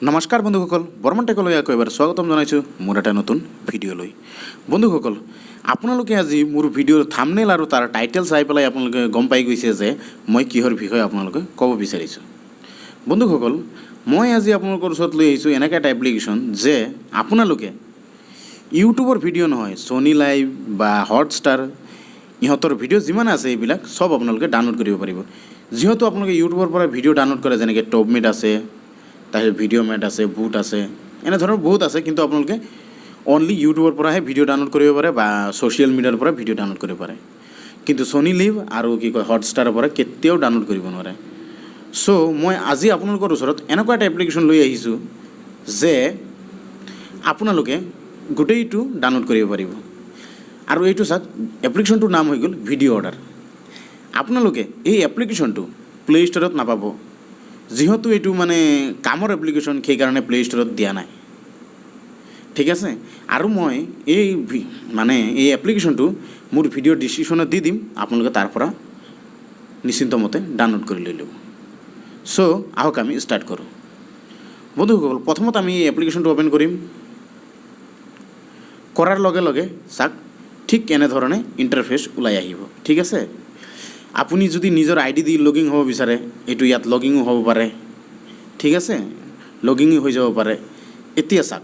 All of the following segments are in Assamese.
নমস্কাৰ বন্ধুসকল, বৰ্মন টেকলৈ আকৌ এবাৰ স্বাগতম জনাইছোঁ মোৰ এটা নতুন ভিডিঅ'লৈ। বন্ধুসকল, আপোনালোকে আজি মোৰ ভিডিঅ'ৰ থাম্বনেইল আৰু তাৰ টাইটেল চাই পেলাই আপোনালোকে গম পাই গৈছে যে মই কিহৰ বিষয়ে আপোনালোকে ক'ব বিচাৰিছোঁ। বন্ধুসকল, মই আজি আপোনালোকৰ ওচৰত লৈ আহিছোঁ এনেকুৱা এটা এপ্লিকেশ্যন যে আপোনালোকে ইউটিউবৰ ভিডিঅ' নহয়, ছনী লাইভ বা হটষ্টাৰ ইহঁতৰ ভিডিঅ' যিমান আছে এইবিলাক চব আপোনালোকে ডাউনলোড কৰিব পাৰিব। যিহেতু আপোনালোকে ইউটিউবৰ পৰা ভিডিঅ' ডাউনলোড কৰে, যেনেকৈ টপমেট আছে, তাৰপিছত ভিডিঅ' মেট আছে, বুট আছে, এনেধৰণৰ বহুত আছে, কিন্তু আপোনালোকে অনলি ইউটিউবৰ পৰাহে ভিডিঅ' ডাউনলোড কৰিব পাৰে বা ছ'চিয়েল মিডিয়াৰ পৰা ভিডিঅ' ডাউনলোড কৰিব পাৰে, কিন্তু ছনী লিভ আৰু হটষ্টাৰৰ পৰা কেতিয়াও ডাউনলোড কৰিব নোৱাৰে। চ' মই আজি আপোনালোকৰ ওচৰত এনেকুৱা এটা এপ্লিকেশ্যন লৈ আহিছোঁ যে আপোনালোকে গোটেইটো ডাউনলোড কৰিব পাৰিব। আৰু এইটো চাওক, এপ্লিকেশ্যনটোৰ নাম হৈ গ'ল ভিডিঅ' অৰ্ডাৰ। আপোনালোকে এই এপ্লিকেশ্যনটো প্লে' ষ্ট'ৰত নাপাব, যিহেতু এইটো মানে কামৰ এপ্লিকেশ্যন, সেইকাৰণে প্লে' ষ্ট'ৰত দিয়া নাই, ঠিক আছে। আৰু মই এই এপ্লিকেশ্যনটো মোৰ ভিডিঅ'ৰ ডিছক্ৰিপশ্যনত দি দিম, আপোনালোকে তাৰ পৰা নিশ্চিন্তমতে ডাউনলোড কৰি লৈ ল'ব। চ' আহক আমি ষ্টাৰ্ট কৰোঁ। বন্ধুসকল, প্ৰথমত আমি এই এপ্লিকেশ্যনটো অ'পেন কৰিম। কৰাৰ লগে লগে চাওক ঠিক এনেধৰণে ইণ্টাৰফেচ ওলাই আহিব, ঠিক আছে। আপুনি যদি নিজৰ ID দি লগিন হ'ব বিচাৰে, এইটো ইয়াত লগিনো হ'ব পাৰে, ঠিক আছে, লগিনো হৈ যাব পাৰে। এতিয়া চাওক,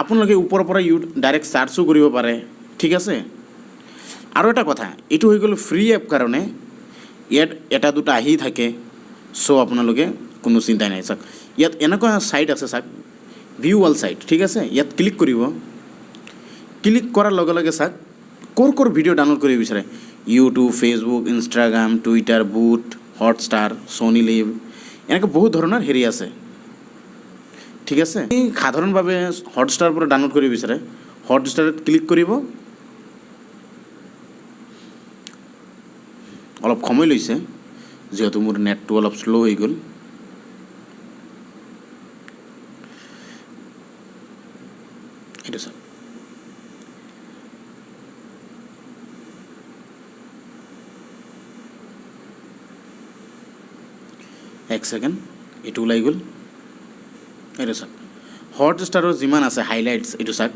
আপোনালোকে ওপৰৰ পৰা ডাইৰেক্ট চাৰ্চো কৰিব পাৰে, ঠিক আছে। আৰু এটা কথা, এইটো হৈ গ'ল ফ্ৰী এপ কাৰণে ইয়াত এটা দুটা আহি থাকে, চ' আপোনালোকে কোনো চিন্তাই নাই। চাওক ইয়াত এনেকুৱা ছাইট আছে, চাওক ভিউ অল ছাইট, ঠিক আছে। ইয়াত ক্লিক কৰিব। ক্লিক কৰাৰ লগে লগে চাওক ক'ৰ ভিডিঅ' ডাউনলোড কৰিব বিচাৰে, ইউটিউব, ফেচবুক, ইনষ্টাগ্ৰাম, টুইটাৰ, বুট, হটষ্টাৰ, ছনী লিভ, এনেকৈ বহুত ধৰণৰ হেৰি আছে, ঠিক আছে। সাধাৰণভাৱে হটষ্টাৰৰ পৰা ডাউনলোড কৰিব বিচাৰে, হটষ্টাৰত ক্লিক কৰিব। অলপ সময় লৈছে যিহেতু মোৰ নেটটো অলপ শ্ল' হৈ গ'ল। এইটো চাওক, এক ছেকেণ্ড, এইটো ওলাই গ'ল। এইটো চাওক, হটষ্টাৰৰ যিমান আছে হাইলাইটছ, এইটো চাওক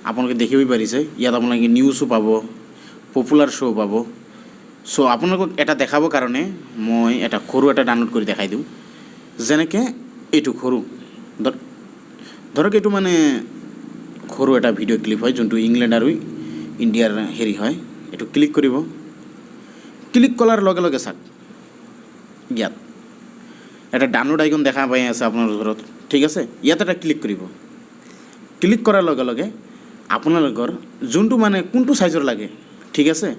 আপোনালোকে দেখিবই পাৰিছে। ইয়াত আপোনালোকে নিউজো পাব, পপুলাৰ শ্ব' পাব। চ' আপোনালোকক এটা দেখাবৰ কাৰণে মই এটা সৰু এটা ডাউনলোড কৰি দেখাই দিওঁ। যেনেকৈ এইটো সৰু ধৰক এইটো মানে সৰু এটা ভিডিঅ' ক্লিপ হয়, যোনটো ইংলেণ্ড আৰু ইণ্ডিয়াৰ হেৰি হয়। এইটো ক্লিক কৰিব। ক্লিক কৰাৰ লগে লগে চাওক ইয়াত এটা ডাউনলোড আইকন দেখা পাই আছে আপোনাৰ ওচৰত, ঠিক আছে। ইয়াত এটা ক্লিক কৰিব। ক্লিক কৰাৰ লগে লগে আপোনালোকৰ যোনটো মানে কোনটো চাইজৰ লাগে, ঠিক আছে,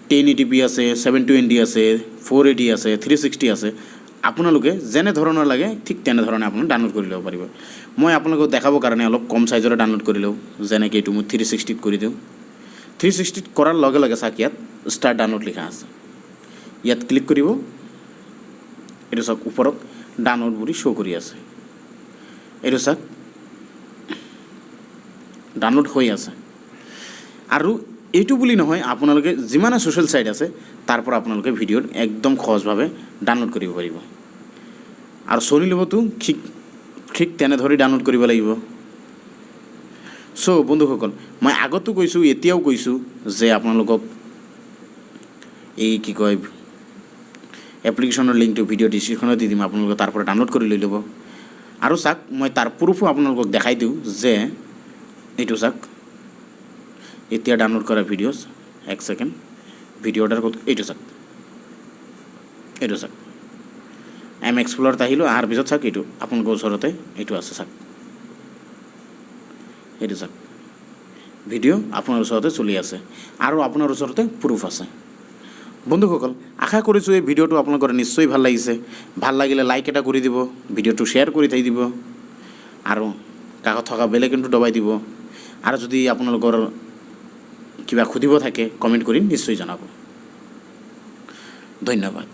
1080p আছে, 720 আছে, 480 আছে, 360 আছে, আপোনালোকে যেনে ধৰণৰ লাগে ঠিক তেনেধৰণে আপুনি ডাউনলোড কৰি ল'ব পাৰিব। মই আপোনালোকক দেখাবৰ কাৰণে অলপ কম চাইজৰে ডাউনলোড কৰি লওঁ, যেনেকৈ এইটো মই 360 কৰি দিওঁ। 360 কৰাৰ লগে লগে চাওক ইয়াত ষ্টাৰ্ট ডাউনলোড লিখা আছে, ইয়াত ক্লিক কৰিব। এইটো চাওক ওপৰত ডাউনলোড বুলি শ্ব' কৰি আছে। এইটো চাওক ডাউনলোড হৈ আছে। আৰু এইটো বুলি নহয়, আপোনালোকে যিমানে ছ'চিয়েল ছাইট আছে তাৰ পৰা আপোনালোকে ভিডিঅ'ত একদম সহজভাৱে ডাউনলোড কৰিব পাৰিব। আৰু ছনী লিভতো ঠিক তেনেধৰণে ডাউনলোড কৰিব লাগিব। চ' বন্ধুসকল, মই আগতো কৈছোঁ, এতিয়াও কৈছোঁ যে আপোনালোকক এই এপ্লিকেশ্যনৰ লিংকটো ভিডিঅ' ডিছক্ৰিপশ্যনত দি দিম, আপোনালোকে তাৰ পৰা ডাউনলোড কৰি লৈ ল'ব। আৰু চাওক, মই তাৰ প্ৰুফো আপোনালোকক দেখাই দিওঁ যে এইটো চাওক এতিয়া ডাউনলোড কৰা ভিডিঅ'ছ। এক ছেকেণ্ড, ভিডিঅ' অৰ্ডাৰ ক'ত, এইটো চাওক, এইটো চাওক এক্সপ্ল'ৰত আহিলোঁ। অহাৰ পিছত চাওক এইটো আপোনালোকৰ ওচৰতে এইটো আছে, চাওক এইটো চাওক ভিডিঅ' আপোনাৰ ওচৰতে চলি আছে আৰু আপোনাৰ ওচৰতে প্ৰুফ আছে। বন্ধুসকল, আশা কৰিছোঁ এই ভিডিঅ'টো আপোনালোকৰ নিশ্চয় ভাল লাগিছে। ভাল লাগিলে লাইক এটা কৰি দিব, ভিডিঅ'টো শ্বেয়াৰ কৰি থৈ দিব আৰু কাষত থকা বেল আইকনটো দবাই দিব। আৰু যদি আপোনালোকৰ কিবা সুধিব থাকে কমেণ্ট কৰি নিশ্চয় জনাব। ধন্যবাদ।